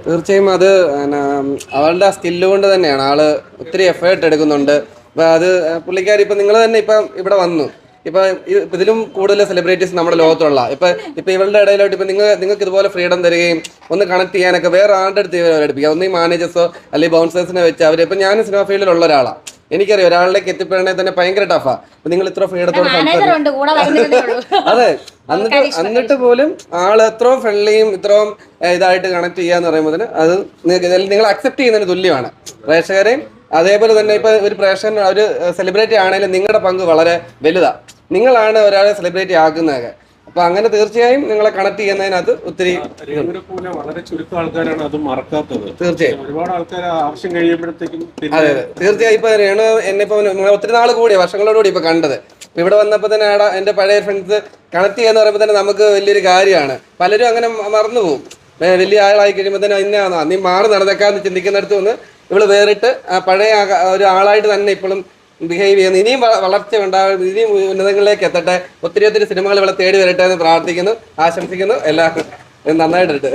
തീർച്ചയായും അത് അവളുടെ ആ സ്കില്ല് കൊണ്ട് തന്നെയാണ്. ആള് ഒത്തിരി എഫേർട്ട് എടുക്കുന്നുണ്ട്. അപ്പൊ അത് പുള്ളിക്കാരി ഇപ്പൊ നിങ്ങൾ തന്നെ ഇപ്പം ഇവിടെ വന്നു. ഇപ്പൊ ഇതിലും കൂടുതൽ സെലിബ്രിറ്റീസ് നമ്മുടെ ലോകത്തുള്ള ഇപ്പൊ ഇവളുടെ ഇടയിലോട്ട് ഇപ്പൊ നിങ്ങൾക്ക് ഇതുപോലെ ഫ്രീഡം തരികയും ഒന്ന് കണക്ട് ചെയ്യാനൊക്കെ വേറെ ആളുടെ അടുത്ത് അവരെടുപ്പിക്കുക. ഒന്നീ മാനേജേഴ്സോ അല്ലെങ്കിൽ ബൗൺസേഴ്സിനെ വെച്ച് അവര് ഇപ്പൊ ഞാൻ സിനിമ ഫീൽഡിലുള്ള ഒരാളാണ്. എനിക്കറിയാം ഒരാളിലേക്ക് എത്തിപ്പെടണമെങ്കിൽ തന്നെ ഭയങ്കര ടഫാ. അപ്പൊ നിങ്ങൾ ഇത്ര ഫ്രീഡത്തോടെ അതെ, എന്നിട്ട് പോലും ആള് എത്രയും ഫ്രണ്ട്ലിയും ഇത്രയും ഇതായിട്ട് കണക്ട് ചെയ്യാന്ന് പറയുമ്പോൾ അത് നിങ്ങൾ അക്സെപ്റ്റ് ചെയ്യുന്നതിന് തുല്യമാണ് പ്രേക്ഷകരെയും. അതേപോലെ തന്നെ ഇപ്പൊ ഒരു പ്രേക്ഷകൻ ഒരു സെലിബ്രിറ്റി ആണെങ്കിലും നിങ്ങളുടെ പങ്ക് വളരെ വലുതാ. നിങ്ങളാണ് ഒരാളെ സെലിബ്രിറ്റി ആക്കുന്നതൊക്കെ. അപ്പൊ അങ്ങനെ തീർച്ചയായും നിങ്ങളെ കണക്ട് ചെയ്യുന്നതിനകത്ത് ഒത്തിരി വളരെ ചുരുക്കം ആൾക്കാരാണ് അത് മറക്കാത്തത്. തീർച്ചയായും ഒരുപാട് ആൾക്കാർ ആവശ്യം കഴിയുമ്പോഴത്തേക്കും. അതെ അതെ, തീർച്ചയായും. ഇപ്പൊ രേണു എന്നെ ഇപ്പൊ ഒത്തിരി നാൾ കൂടിയ വർഷങ്ങളോടുകൂടി ഇപ്പൊ കണ്ടത്. ഇവിടെ വന്നപ്പോ തന്നെ എന്റെ പഴയ ഫ്രണ്ട്സ് കണക്ട് ചെയ്യാന്ന് പറയുമ്പോൾ തന്നെ നമുക്ക് വലിയൊരു കാര്യമാണ്. പലരും അങ്ങനെ മറന്നു പോകും. വലിയ ആളായി കഴിയുമ്പോൾ തന്നെ ഇന്നാണോ നീ മാറി നടന്നേക്കാന്ന് ചിന്തിക്കുന്നിടത്ത് നിന്ന് ഇവള് വേറിട്ട് പഴയ ഒരു ആളായിട്ട് തന്നെ ഇപ്പോഴും ബിഹേവ് ചെയ്യുന്നു. ഇനിയും വളർച്ച ഉണ്ടാകും, ഇനിയും ഉന്നതങ്ങളിലേക്ക് എത്തട്ടെ. ഒത്തിരി ഒത്തിരി സിനിമകൾ ഇവിടെ തേടി വരട്ടെ എന്ന് പ്രാർത്ഥിക്കുന്നു, ആശംസിക്കുന്നു. എല്ലാവർക്കും നന്നായിട്ടിട്ട്.